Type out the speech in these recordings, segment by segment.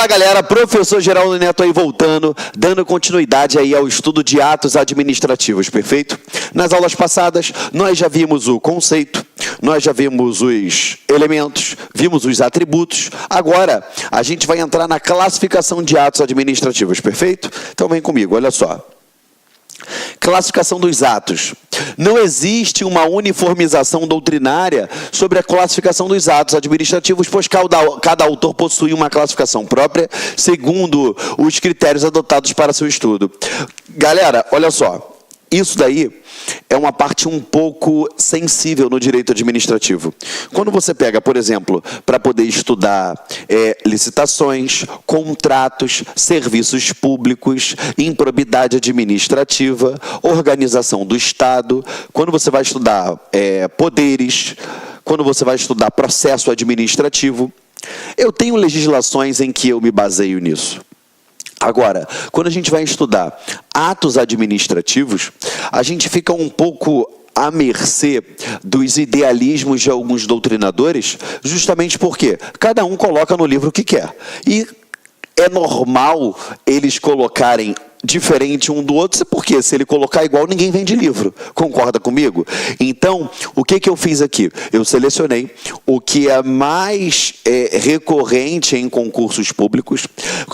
Fala galera, professor Geraldo Neto aí voltando, dando continuidade aí ao estudo de atos administrativos, perfeito? Nas aulas passadas, nós já vimos o conceito, nós já vimos os elementos, vimos os atributos. Agora, a gente vai entrar na classificação de atos administrativos, perfeito? Então vem comigo, olha só. Classificação dos atos. Não existe uma uniformização doutrinária sobre a classificação dos atos administrativos, pois cada autor possui uma classificação própria, segundo os critérios adotados para seu estudo. Galera, olha só. Isso daí é uma parte um pouco sensível no direito administrativo. Quando você pega, por exemplo, para poder estudar licitações, contratos, serviços públicos, improbidade administrativa, organização do Estado, quando você vai estudar poderes, quando você vai estudar processo administrativo, eu tenho legislações em que eu me baseio nisso. Agora, quando a gente vai estudar atos administrativos, a gente fica um pouco à mercê dos idealismos de alguns doutrinadores, justamente porque cada um coloca no livro o que quer. E é normal eles colocarem diferente um do outro, porque se ele colocar igual, ninguém vende livro. Concorda comigo? Então, o que eu fiz aqui? Eu selecionei o que é mais recorrente em concursos públicos,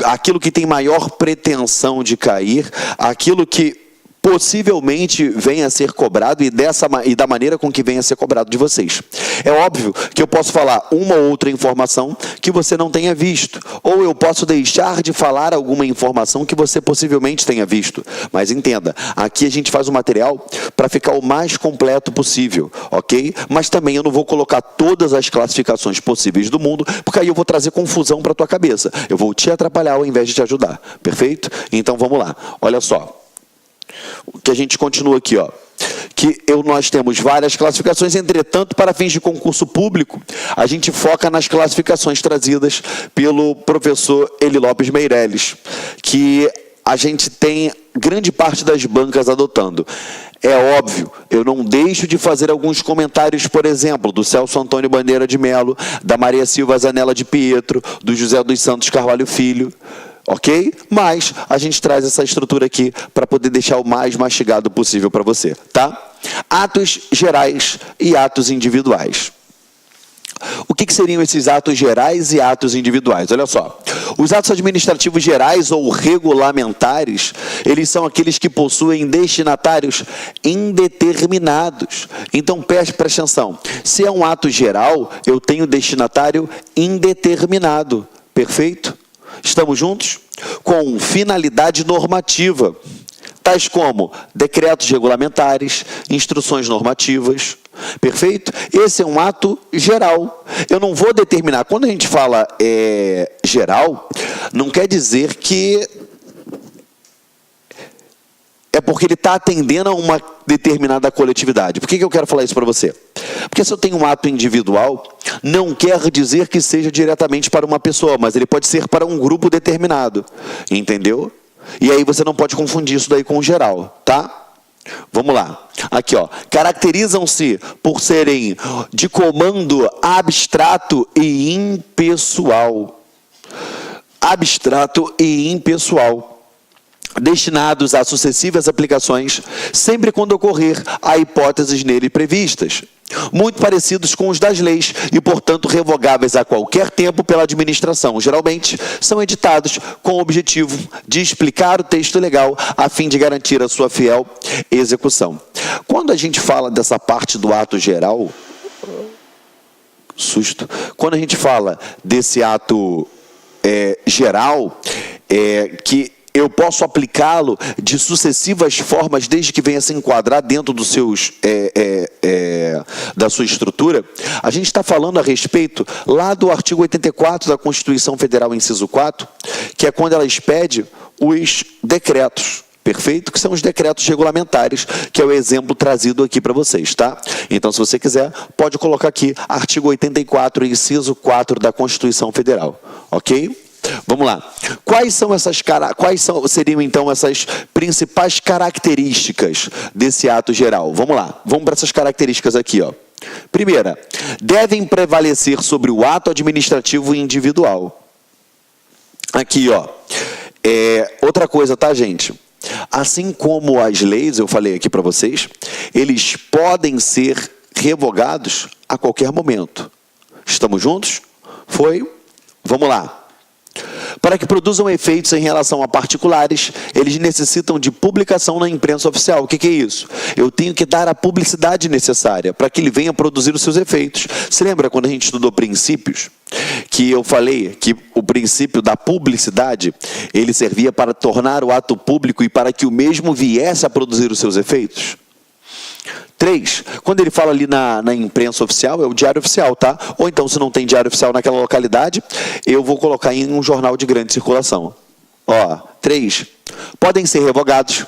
aquilo que tem maior pretensão de cair, aquilo que possivelmente venha a ser cobrado e da maneira com que venha a ser cobrado de vocês. É óbvio que eu posso falar uma ou outra informação que você não tenha visto, ou eu posso deixar de falar alguma informação que você possivelmente tenha visto. Mas entenda, aqui a gente faz o material para ficar o mais completo possível, ok? Mas também eu não vou colocar todas as classificações possíveis do mundo, porque aí eu vou trazer confusão para a tua cabeça. Eu vou te atrapalhar ao invés de te ajudar, perfeito? Então vamos lá, olha só. O que a gente continua aqui, ó. Nós temos várias classificações, entretanto, para fins de concurso público, a gente foca nas classificações trazidas pelo professor Eli Lopes Meirelles, que a gente tem grande parte das bancas adotando. É óbvio, eu não deixo de fazer alguns comentários, por exemplo, do Celso Antônio Bandeira de Melo, da Maria Silva Zanella de Pietro, do José dos Santos Carvalho Filho, ok? Mas a gente traz essa estrutura aqui para poder deixar o mais mastigado possível para você, tá? Atos gerais e atos individuais. O que seriam esses atos gerais e atos individuais? Olha só, os atos administrativos gerais ou regulamentares, eles são aqueles que possuem destinatários indeterminados. Então, preste atenção, se é um ato geral, eu tenho destinatário indeterminado, perfeito? Estamos juntos? Com finalidade normativa, tais como decretos regulamentares, instruções normativas, perfeito? Esse é um ato geral. Eu não vou determinar, quando a gente fala geral, não quer dizer que é porque ele está atendendo a uma determinada coletividade. Por que eu quero falar isso para você? Porque se eu tenho um ato individual, não quer dizer que seja diretamente para uma pessoa, mas ele pode ser para um grupo determinado, entendeu? E aí você não pode confundir isso daí com o geral, tá? Vamos lá. Aqui, ó. Caracterizam-se por serem de comando abstrato e impessoal. Abstrato e impessoal. Destinados a sucessivas aplicações, sempre quando ocorrer há hipóteses nele previstas, muito parecidos com os das leis e, portanto, revogáveis a qualquer tempo pela administração. Geralmente, são editados com o objetivo de explicar o texto legal a fim de garantir a sua fiel execução. Quando a gente fala dessa parte do ato geral, quando a gente fala desse ato geral, que eu posso aplicá-lo de sucessivas formas, desde que venha se enquadrar dentro dos seus, da sua estrutura. A gente está falando a respeito lá do artigo 84 da Constituição Federal, inciso 4, que é quando ela expede os decretos, perfeito? Que são os decretos regulamentares, que é o exemplo trazido aqui para vocês, tá? Então, se você quiser, pode colocar aqui, artigo 84, inciso 4 da Constituição Federal, ok? Vamos lá. Quais seriam então essas principais características desse ato geral? Vamos lá. Vamos para essas características aqui, ó. Primeira, devem prevalecer sobre o ato administrativo individual. Aqui, ó. Outra coisa, tá, gente? Assim como as leis, eu falei aqui para vocês, eles podem ser revogados a qualquer momento. Estamos juntos? Foi? Vamos lá. Para que produzam efeitos em relação a particulares, eles necessitam de publicação na imprensa oficial. O que é isso? Eu tenho que dar a publicidade necessária para que ele venha produzir os seus efeitos. Você lembra quando a gente estudou princípios? Que eu falei que o princípio da publicidade, ele servia para tornar o ato público e para que o mesmo viesse a produzir os seus efeitos? 3, quando ele fala ali na imprensa oficial, é o diário oficial, tá? Ou então, se não tem diário oficial naquela localidade, eu vou colocar em um jornal de grande circulação. Ó, 3, podem ser revogados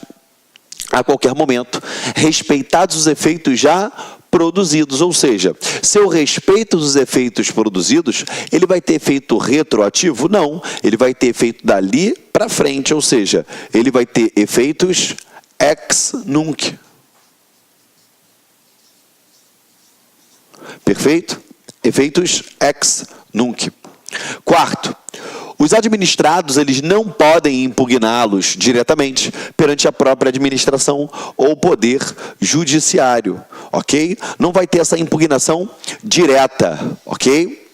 a qualquer momento, respeitados os efeitos já produzidos, ou seja, se eu respeito os efeitos produzidos, ele vai ter efeito retroativo? Não, ele vai ter efeito dali para frente, ou seja, ele vai ter efeitos ex nunc. Perfeito? Efeitos ex nunc. 4, os administrados, eles não podem impugná-los diretamente perante a própria administração ou poder judiciário, ok? Não vai ter essa impugnação direta, ok?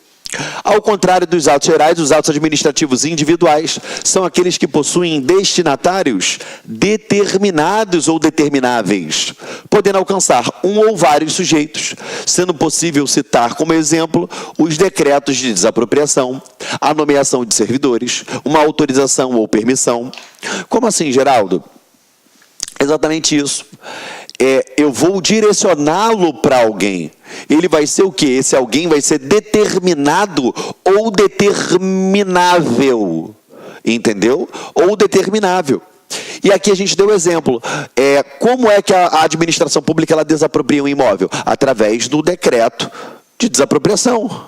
Ao contrário dos atos gerais, os atos administrativos individuais são aqueles que possuem destinatários determinados ou determináveis, podendo alcançar um ou vários sujeitos, sendo possível citar como exemplo os decretos de desapropriação, a nomeação de servidores, uma autorização ou permissão. Como assim, Geraldo? Exatamente isso. Eu vou direcioná-lo para alguém. Ele vai ser o quê? Esse alguém vai ser determinado ou determinável. Entendeu? Ou determinável. E aqui a gente deu o exemplo. Como é que a administração pública ela desapropria um imóvel? Através do decreto de desapropriação.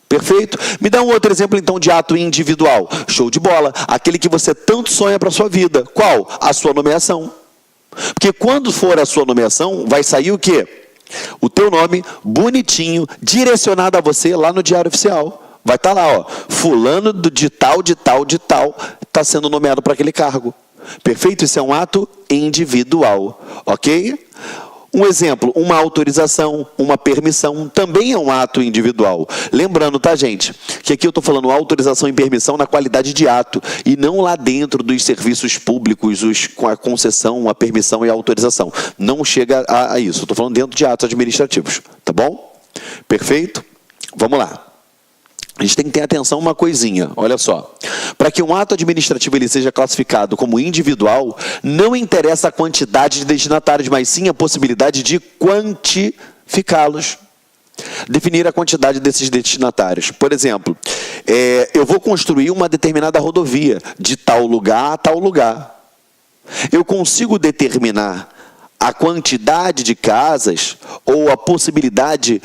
Perfeito? Me dá um outro exemplo, então, de ato individual. Show de bola. Aquele que você tanto sonha para a sua vida. Qual? A sua nomeação. Porque quando for a sua nomeação, vai sair o quê? O teu nome, bonitinho, direcionado a você lá no Diário Oficial. Vai estar lá, ó, fulano de tal, está sendo nomeado para aquele cargo. Perfeito? Isso é um ato individual, ok? Um exemplo, uma autorização, uma permissão, também é um ato individual. Lembrando, tá, gente, que aqui eu estou falando autorização e permissão na qualidade de ato, e não lá dentro dos serviços públicos, com a concessão, a permissão e a autorização. Não chega a isso. Estou falando dentro de atos administrativos, tá bom? Perfeito? Vamos lá. A gente tem que ter atenção a uma coisinha, olha só. Para que um ato administrativo ele seja classificado como individual, não interessa a quantidade de destinatários, mas sim a possibilidade de quantificá-los. Definir a quantidade desses destinatários. Por exemplo, eu vou construir uma determinada rodovia de tal lugar a tal lugar. Eu consigo determinar a quantidade de casas ou a possibilidade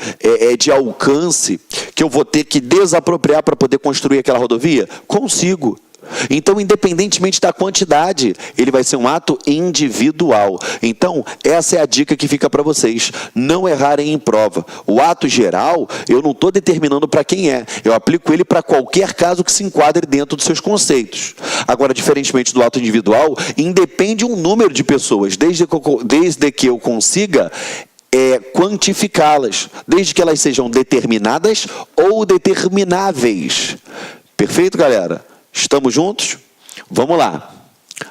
de alcance que eu vou ter que desapropriar para poder construir aquela rodovia? Consigo. Então, independentemente da quantidade, ele vai ser um ato individual. Então, essa é a dica que fica para vocês. Não errarem em prova. O ato geral, eu não estou determinando para quem é. Eu aplico ele para qualquer caso que se enquadre dentro dos seus conceitos. Agora, diferentemente do ato individual, independe um número de pessoas, desde que eu consiga quantificá-las, desde que elas sejam determinadas ou determináveis. Perfeito, galera? Estamos juntos? Vamos lá.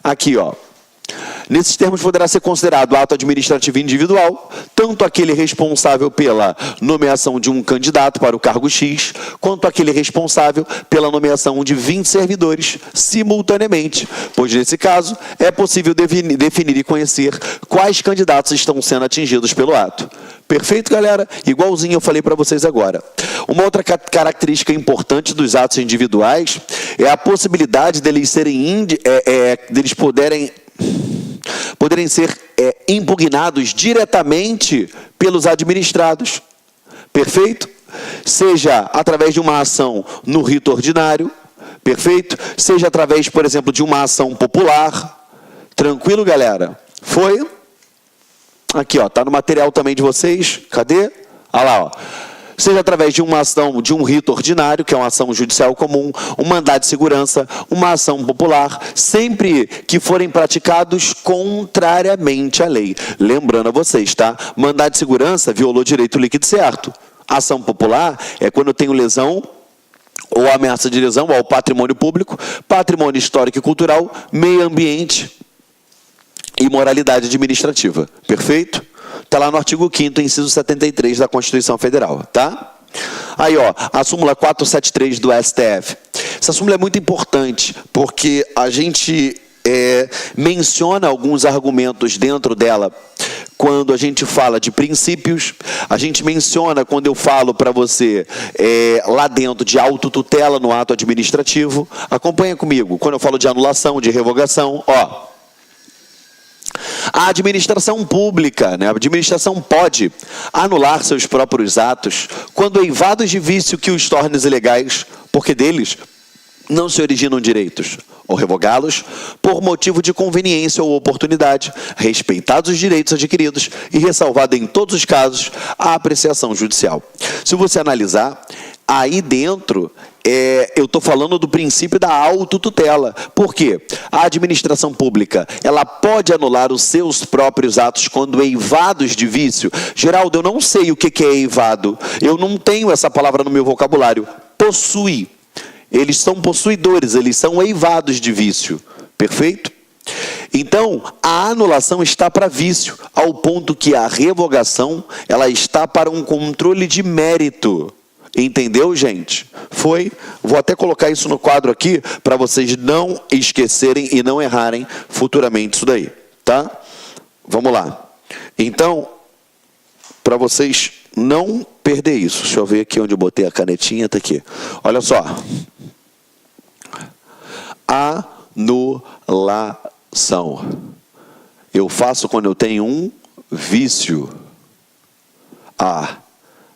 Aqui, ó. Nesses termos poderá ser considerado ato administrativo individual, tanto aquele responsável pela nomeação de um candidato para o cargo X, quanto aquele responsável pela nomeação de 20 servidores simultaneamente, pois nesse caso é possível definir e conhecer quais candidatos estão sendo atingidos pelo ato. Perfeito, galera? Igualzinho eu falei para vocês agora. Uma outra característica importante dos atos individuais é a possibilidade deles poderem ser impugnados diretamente pelos administrados. Perfeito? Seja através de uma ação no rito ordinário, perfeito? Seja através, por exemplo, de uma ação popular. Tranquilo, galera? Foi? Aqui, ó, tá no material também de vocês. Cadê? Olha lá, ó. seja através de uma ação, de um rito ordinário, que é uma ação judicial comum, um mandado de segurança, uma ação popular, sempre que forem praticados contrariamente à lei. Lembrando a vocês, tá? Mandado de segurança violou direito líquido certo. Ação popular é quando eu tenho lesão ou ameaça de lesão ao patrimônio público, patrimônio histórico e cultural, meio ambiente e moralidade administrativa. Perfeito? Está lá no artigo 5º, inciso 73 da Constituição Federal, tá? Aí, ó, a súmula 473 do STF. Essa súmula é muito importante, porque a gente menciona alguns argumentos dentro dela quando a gente fala de princípios, a gente menciona quando eu falo para você lá dentro de autotutela no ato administrativo. Acompanha comigo, quando eu falo de anulação, de revogação, ó. A administração pública, né? A administração pode anular seus próprios atos quando eivados de vício que os tornem ilegais, porque deles não se originam direitos, ou revogá-los por motivo de conveniência ou oportunidade, respeitados os direitos adquiridos e ressalvada em todos os casos a apreciação judicial. Se você analisar, aí dentro, eu estou falando do princípio da autotutela. Por quê? A administração pública, ela pode anular os seus próprios atos quando eivados de vício. Geraldo, eu não sei o que é eivado. Eu não tenho essa palavra no meu vocabulário. Possui. Eles são possuidores, eles são eivados de vício. Perfeito? Então, a anulação está para vício, ao ponto que a revogação, ela está para um controle de mérito. Entendeu, gente? Foi? Vou até colocar isso no quadro aqui, para vocês não esquecerem e não errarem futuramente isso daí, tá? Vamos lá. Então, para vocês não perder isso. Deixa eu ver aqui onde eu botei a canetinha, tá aqui. Olha só. Anulação. Eu faço quando eu tenho um vício. A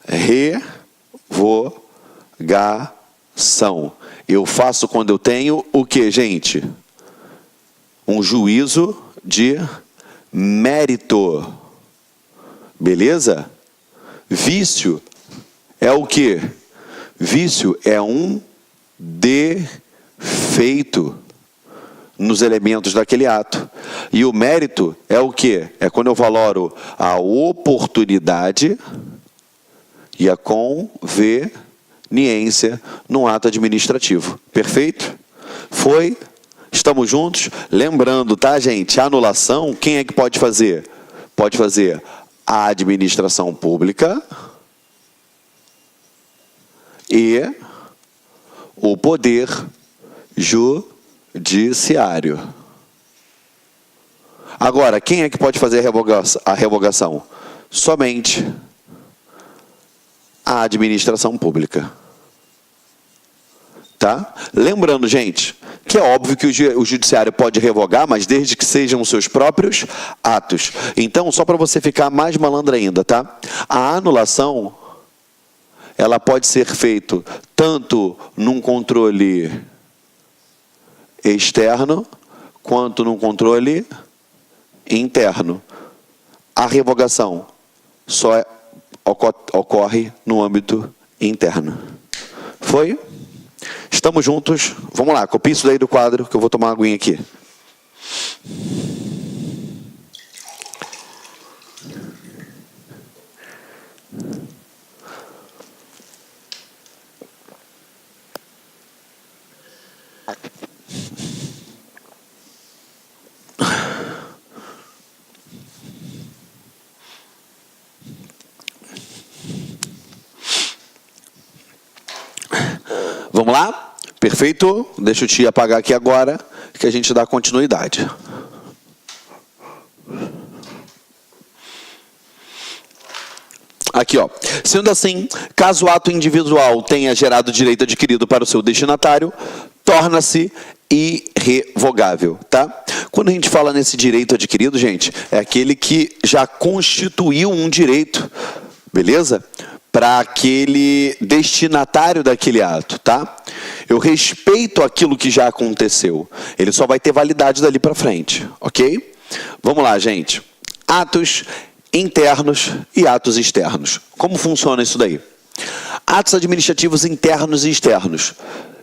revogação. Eu faço quando eu tenho o que, gente? Um juízo de mérito. Beleza? Vício é o que? Vício é um defeito nos elementos daquele ato. E o mérito é o que? É quando eu valoro a oportunidade e a conveniência no ato administrativo. Perfeito? Foi? Estamos juntos? Lembrando, tá, gente? A anulação, quem é que pode fazer? Pode fazer a administração pública e o poder judiciário. Agora, quem é que pode fazer a revogação? Somente a administração pública. Tá? Lembrando, gente, que é óbvio que o judiciário pode revogar, mas desde que sejam os seus próprios atos. Então, só para você ficar mais malandro ainda, tá? A anulação, ela pode ser feita tanto num controle externo, quanto num controle interno. A revogação só ocorre no âmbito interno. Foi? Estamos juntos? Vamos lá, copia isso daí do quadro, que eu vou tomar uma aguinha aqui. Vamos lá? Perfeito? Deixa eu te apagar aqui agora, que a gente dá continuidade. Aqui, ó. Sendo assim, caso o ato individual tenha gerado direito adquirido para o seu destinatário, torna-se irrevogável, tá? Quando a gente fala nesse direito adquirido, gente, é aquele que já constituiu um direito, beleza? Para aquele destinatário daquele ato, tá? Eu respeito aquilo que já aconteceu. Ele só vai ter validade dali para frente, ok? Vamos lá, gente. Atos internos e atos externos. Como funciona isso daí? Atos administrativos internos e externos.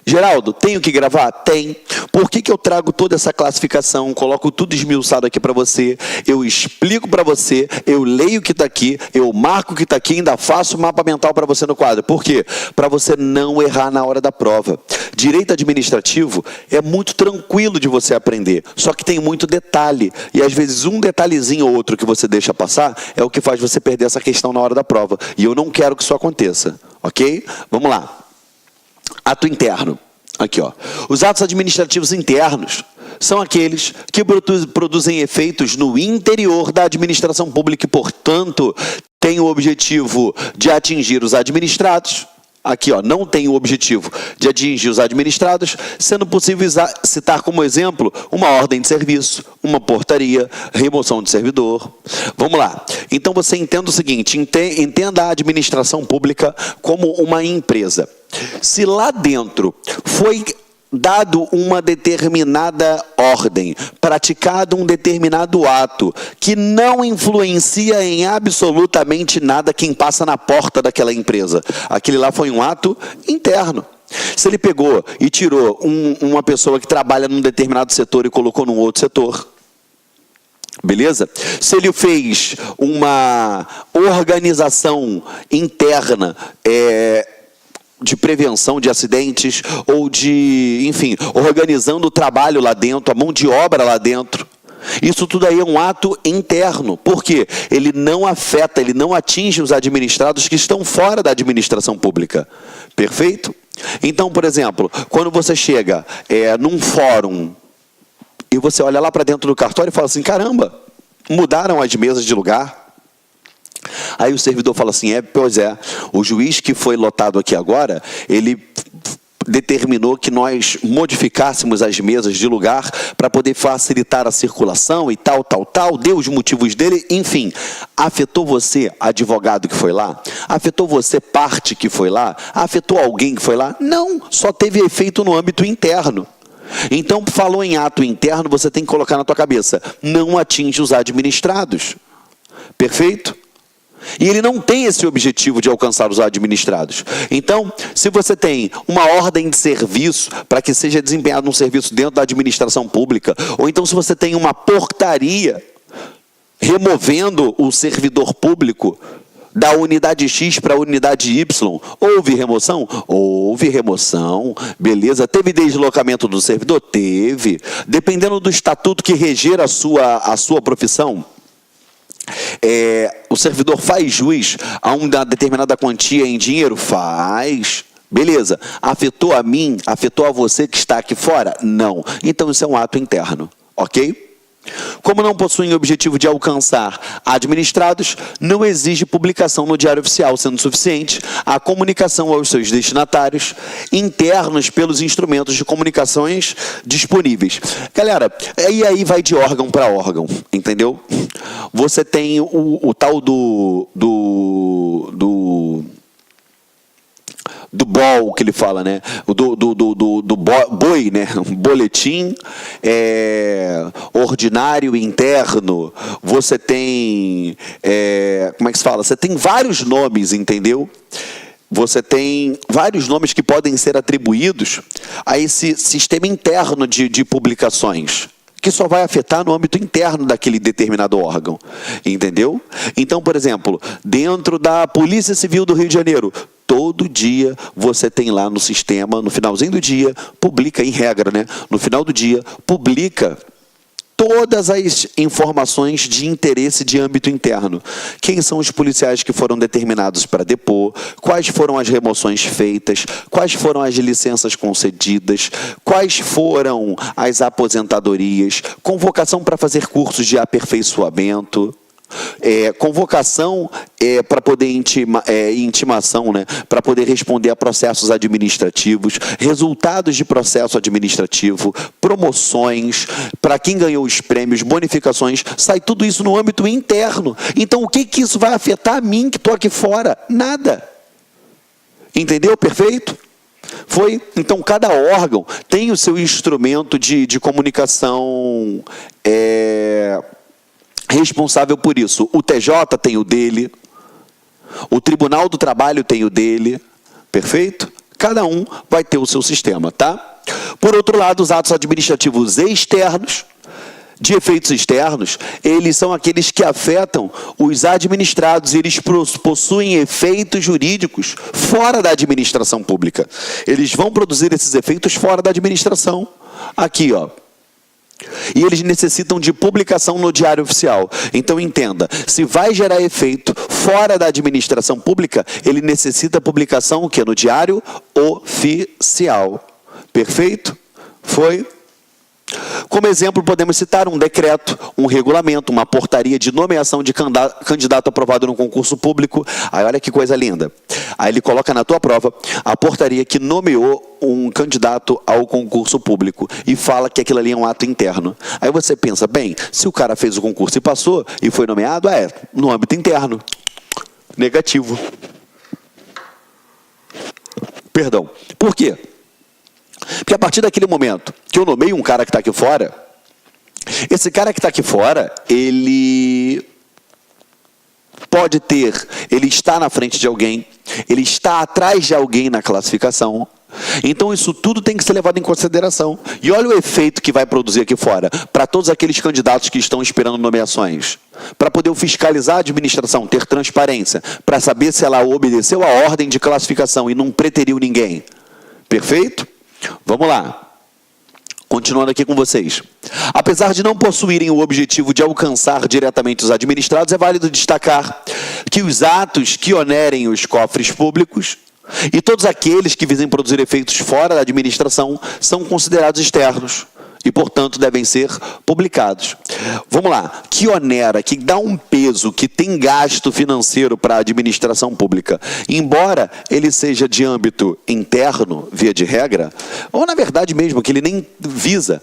Geraldo, tenho que gravar? Tem. Por que eu trago toda essa classificação, coloco tudo esmiuçado aqui para você, eu explico para você, eu leio o que está aqui, eu marco o que está aqui, ainda faço o mapa mental para você no quadro. Por quê? Para você não errar na hora da prova. Direito administrativo é muito tranquilo de você aprender, só que tem muito detalhe. E às vezes um detalhezinho ou outro que você deixa passar é o que faz você perder essa questão na hora da prova. E eu não quero que isso aconteça, ok? Vamos lá. Ato interno. Aqui, ó. Os atos administrativos internos são aqueles que produzem efeitos no interior da administração pública e, portanto, têm o objetivo de atingir os administrados. Aqui, ó, não tem o objetivo de atingir os administrados, sendo possível citar como exemplo uma ordem de serviço, uma portaria, remoção de servidor. Vamos lá. Então, você entenda o seguinte, entenda a administração pública como uma empresa. Se lá dentro foi dado uma determinada ordem, praticado um determinado ato, que não influencia em absolutamente nada quem passa na porta daquela empresa, aquele lá foi um ato interno. Se ele pegou e tirou uma pessoa que trabalha num determinado setor e colocou num outro setor, beleza? Se ele fez uma organização interna, de prevenção de acidentes ou de, enfim, organizando o trabalho lá dentro, a mão de obra lá dentro. Isso tudo aí é um ato interno. Por quê? Ele não afeta, ele não atinge os administrados que estão fora da administração pública. Perfeito? Então, por exemplo, quando você chega num fórum e você olha lá para dentro do cartório e fala assim, caramba, mudaram as mesas de lugar. Aí o servidor fala assim, pois é, o juiz que foi lotado aqui agora, ele determinou que nós modificássemos as mesas de lugar para poder facilitar a circulação e tal, deu os motivos dele, enfim. Afetou você, advogado que foi lá? Afetou você, parte que foi lá? Afetou alguém que foi lá? Não, só teve efeito no âmbito interno. Então, falou em ato interno, você tem que colocar na tua cabeça, não atinge os administrados. Perfeito? E ele não tem esse objetivo de alcançar os administrados. Então, se você tem uma ordem de serviço para que seja desempenhado um serviço dentro da administração pública, ou então se você tem uma portaria removendo o servidor público da unidade X para a unidade Y, houve remoção? Houve remoção, beleza. Teve deslocamento do servidor? Teve. Dependendo do estatuto que reger a sua profissão, o servidor faz jus a uma determinada quantia em dinheiro? Faz. Beleza. Afetou a mim? Afetou a você que está aqui fora? Não. Então isso é um ato interno. Ok? Como não possuem objetivo de alcançar administrados, não exige publicação no Diário Oficial, sendo suficiente a comunicação aos seus destinatários internos pelos instrumentos de comunicações disponíveis. Galera, aí vai de órgão para órgão, entendeu? Você tem o tal do BOL, que ele fala, né? Do BOI, né? Boletim ordinário interno. Você tem, como é que se fala? Você tem vários nomes, entendeu? Você tem vários nomes que podem ser atribuídos a esse sistema interno de publicações, que só vai afetar no âmbito interno daquele determinado órgão, entendeu? Então, por exemplo, dentro da Polícia Civil do Rio de Janeiro, todo dia você tem lá no sistema, no finalzinho do dia, publica, em regra, né? No final do dia, publica todas as informações de interesse de âmbito interno. Quem são os policiais que foram determinados para depor, quais foram as remoções feitas, quais foram as licenças concedidas, quais foram as aposentadorias, convocação para fazer cursos de aperfeiçoamento, convocação para poder intimação, né, para poder responder a processos administrativos, resultados de processo administrativo, promoções, para quem ganhou os prêmios, bonificações, sai tudo isso no âmbito interno. Então, o que isso vai afetar a mim que estou aqui fora? Nada. Entendeu? Perfeito? Foi? Então, cada órgão tem o seu instrumento de comunicação responsável por isso. O TJ tem o dele, O Tribunal do Trabalho tem o dele, perfeito? Cada um vai ter o seu sistema, tá? Por outro lado, os atos administrativos externos, de efeitos externos, eles são aqueles que afetam os administrados, eles possuem efeitos jurídicos fora da administração pública. Eles vão produzir esses efeitos fora da administração. Aqui, ó. E eles necessitam de publicação no Diário Oficial. Então, entenda, se vai gerar efeito fora da administração pública, ele necessita publicação o quê? No Diário Oficial. Perfeito? Foi? Como exemplo, podemos citar um decreto, um regulamento, uma portaria de nomeação de candidato aprovado no concurso público. Aí, olha que coisa linda. Aí ele coloca na tua prova a portaria que nomeou um candidato ao concurso público e fala que aquilo ali é um ato interno. Aí você pensa, bem, se o cara fez o concurso e passou e foi nomeado, no âmbito interno. Negativo. Perdão. Por quê? Porque a partir daquele momento que eu nomeio um cara que está aqui fora, esse cara que está aqui fora, ele pode ter, ele está na frente de alguém, ele está atrás de alguém na classificação. Então isso tudo tem que ser levado em consideração. E olha o efeito que vai produzir aqui fora, para todos aqueles candidatos que estão esperando nomeações. Para poder fiscalizar a administração, ter transparência, para saber se ela obedeceu a ordem de classificação e não preteriu ninguém. Perfeito? Vamos lá. Continuando aqui com vocês. Apesar de não possuírem o objetivo de alcançar diretamente os administrados, é válido destacar que os atos que onerem os cofres públicos e todos aqueles que visem produzir efeitos fora da administração são considerados externos e, portanto, devem ser publicados. Vamos lá. Que onera, que dá um peso, que tem gasto financeiro para a administração pública, embora ele seja de âmbito interno, via de regra, ou na verdade mesmo, que ele nem visa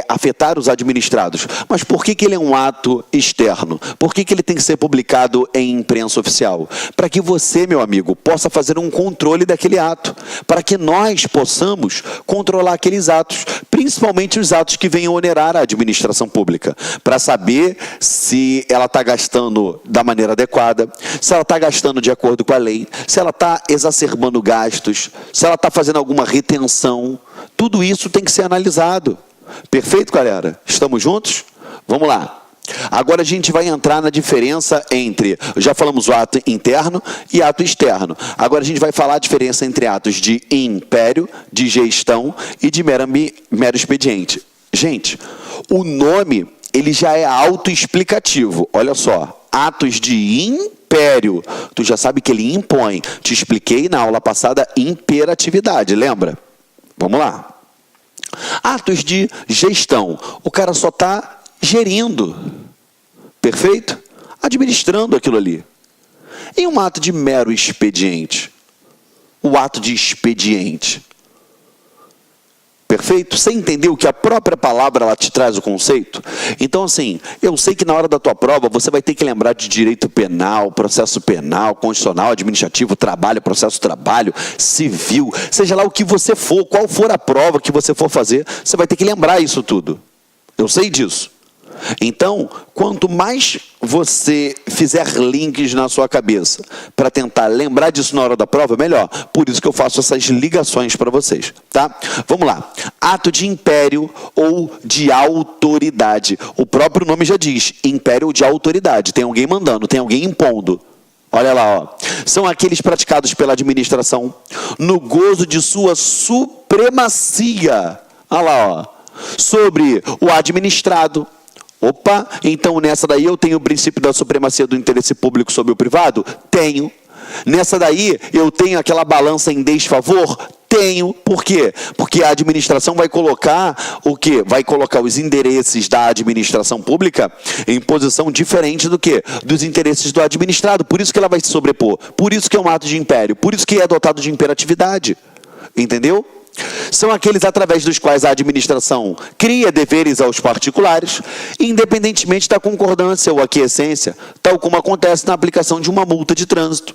afetar os administrados. Mas por que ele é um ato externo? Por que ele tem que ser publicado em imprensa oficial? Para que você, meu amigo, possa fazer um controle daquele ato, para que nós possamos controlar aqueles atos, principalmente os atos que venham onerar a administração pública, para saber se ela está gastando da maneira adequada, se ela está gastando de acordo com a lei, se ela está exacerbando gastos, se ela está fazendo alguma retenção. Tudo isso tem que ser analisado. Perfeito, galera? Estamos juntos? Vamos lá. Agora a gente vai entrar na diferença entre, já falamos o ato interno e ato externo. Agora a gente vai falar a diferença entre atos de império, de gestão e de mero expediente. Gente, o nome, ele já é autoexplicativo. Olha só, atos de império, tu já sabe que ele impõe. Te expliquei na aula passada imperatividade, lembra? Vamos lá. Atos de gestão, o cara só está gerindo, perfeito? Administrando aquilo ali. E um ato de mero expediente, o ato de expediente, perfeito? Você entendeu que a própria palavra ela te traz o conceito? Então, assim, eu sei que na hora da tua prova você vai ter que lembrar de direito penal, processo penal, constitucional, administrativo, trabalho, processo trabalho, civil, seja lá o que você for, qual for a prova que você for fazer, você vai ter que lembrar isso tudo. Eu sei disso. Então, quanto mais você fizer links na sua cabeça para tentar lembrar disso na hora da prova, melhor. Por isso que eu faço essas ligações para vocês, tá? Vamos lá. Ato de império ou de autoridade. O próprio nome já diz, império ou de autoridade. Tem alguém mandando, tem alguém impondo. Olha lá, ó. São aqueles praticados pela administração no gozo de sua supremacia. Olha lá, ó. Sobre o administrado. Opa, então nessa daí eu tenho o princípio da supremacia do interesse público sobre o privado? Tenho. Nessa daí eu tenho aquela balança em desfavor? Tenho. Por quê? Porque a administração vai colocar o quê? Vai colocar os interesses da administração pública em posição diferente do quê? Dos interesses do administrado. Por isso que ela vai se sobrepor. Por isso que é um ato de império. Por isso que é dotado de imperatividade. Entendeu? São aqueles através dos quais a administração cria deveres aos particulares, independentemente da concordância ou aquiescência, tal como acontece na aplicação de uma multa de trânsito,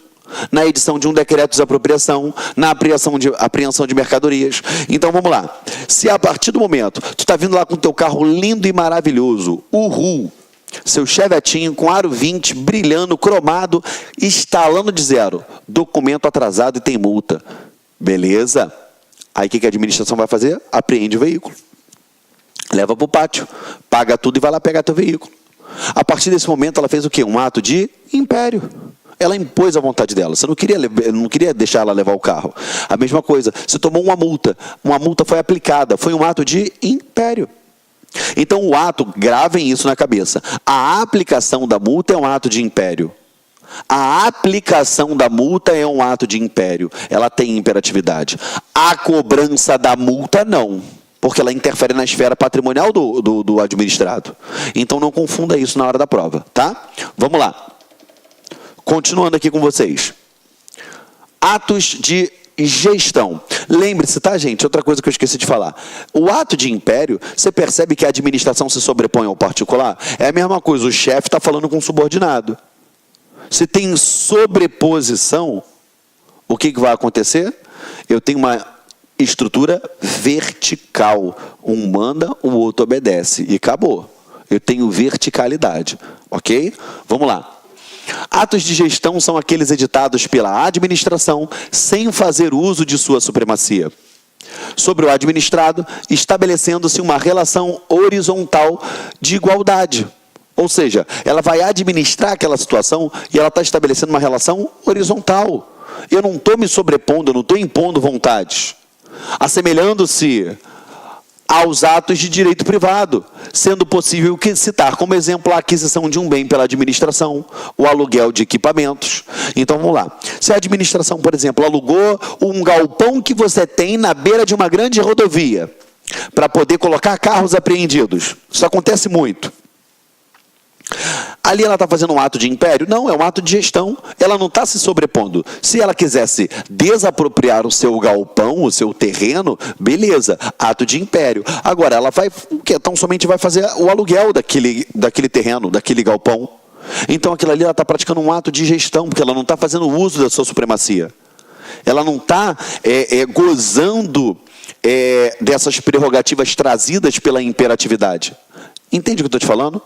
na edição de um decreto de desapropriação, na apreensão de mercadorias. Então vamos lá. Se a partir do momento tu está vindo lá com o teu carro lindo e maravilhoso, uhul, Seu chevetinho com aro 20, brilhando, cromado, instalando de zero. Documento atrasado e tem multa. Beleza? Aí o que a administração vai fazer? Apreende o veículo. Leva para o pátio, paga tudo e vai lá pegar teu veículo. A partir desse momento, ela fez o quê? Um ato de império. Ela impôs a vontade dela. Você não queria deixar ela levar o carro. A mesma coisa, você tomou uma multa foi aplicada, foi um ato de império. Então, o ato, gravem isso na cabeça, a aplicação da multa é um ato de império. A aplicação da multa é um ato de império. Ela tem imperatividade. A cobrança da multa, não. Porque ela interfere na esfera patrimonial do administrado. Então, não confunda isso na hora da prova, tá? Vamos lá. Continuando aqui com vocês. Atos de gestão. Lembre-se, tá, gente? Outra coisa que eu esqueci de falar. O ato de império, você percebe que a administração se sobrepõe ao particular? É a mesma coisa, o chefe está falando com o subordinado. Se tem sobreposição, o que vai acontecer? Eu tenho uma estrutura vertical. Um manda, o outro obedece. E acabou. Eu tenho verticalidade. Ok? Vamos lá. Atos de gestão são aqueles editados pela administração sem fazer uso de sua supremacia sobre o administrado, estabelecendo-se uma relação horizontal de igualdade. Ou seja, ela vai administrar aquela situação e ela está estabelecendo uma relação horizontal. Eu não estou me sobrepondo, eu não estou impondo vontades. Assemelhando-se aos atos de direito privado, sendo possível citar como exemplo a aquisição de um bem pela administração, o aluguel de equipamentos. Então, vamos lá. Se a administração, por exemplo, alugou um galpão que você tem na beira de uma grande rodovia, para poder colocar carros apreendidos. Isso acontece muito. Ali ela está fazendo um ato de império? Não, é um ato de gestão. Ela não está se sobrepondo. Se ela quisesse desapropriar o seu galpão, o seu terreno, beleza, ato de império. Agora, ela vai, então somente vai fazer o aluguel daquele terreno, daquele galpão. Então, aquilo ali ela está praticando um ato de gestão, porque ela não está fazendo uso da sua supremacia. Ela não está gozando dessas prerrogativas trazidas pela imperatividade. Entende o que eu estou te falando?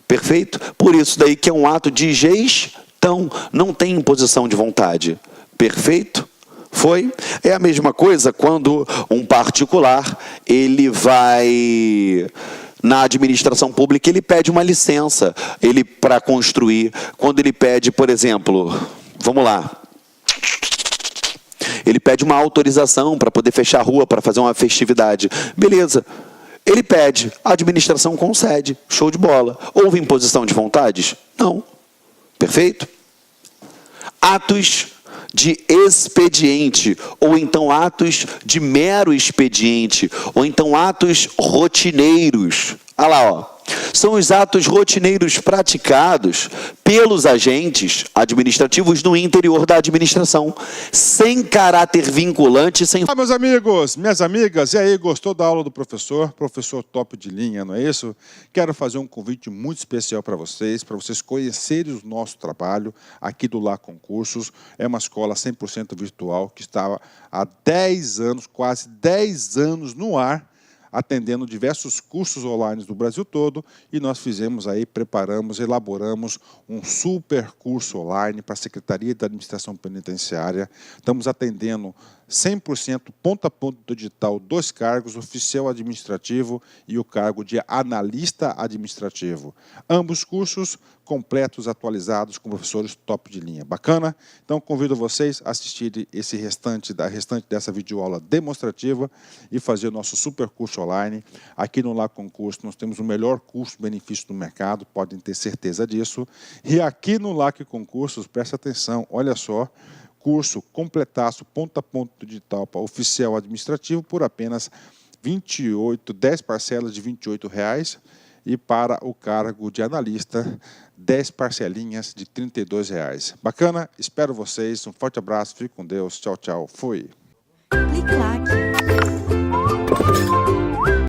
Perfeito? Por isso daí que é um ato de gestão, não tem imposição de vontade. Perfeito? Foi? É a mesma coisa quando um particular, ele vai na administração pública, ele pede uma licença, ele para construir. Quando ele pede, por exemplo, vamos lá, ele pede uma autorização para poder fechar a rua, para fazer uma festividade. Beleza. Ele pede, a administração concede, show de bola. Houve imposição de vontades? Não. Perfeito? Atos de expediente, ou então atos de mero expediente, ou então atos rotineiros. Olha lá, ó. São os atos rotineiros praticados pelos agentes administrativos no interior da administração, sem caráter vinculante, sem... Olá, meus amigos, minhas amigas, e aí, gostou da aula do professor? Professor top de linha, não é isso? Quero fazer um convite muito especial para vocês conhecerem o nosso trabalho aqui do Lá Concursos. É uma escola 100% virtual que estava há 10 anos, quase 10 anos no ar, atendendo diversos cursos online do Brasil todo, e nós fizemos aí, preparamos, elaboramos um super curso online para a Secretaria da Administração Penitenciária. Estamos atendendo 100% ponto a ponto do edital, 2 cargos, oficial administrativo e o cargo de analista administrativo. Ambos cursos completos, atualizados, com professores top de linha. Bacana? Então, convido vocês a assistirem esse restante dessa videoaula demonstrativa e fazer o nosso super curso online. Aqui no Lá Concurso, nós temos o melhor custo-benefício do mercado, podem ter certeza disso. E aqui no Lá Concursos, presta atenção, olha só, curso completaço, ponto a ponto do digital para oficial administrativo por apenas 10 parcelas de R$ 28,00 e para o cargo de analista, 10 parcelinhas de R$ 32,00. Bacana? Espero vocês. Um forte abraço, fique com Deus. Tchau, tchau. Fui. Clique lá.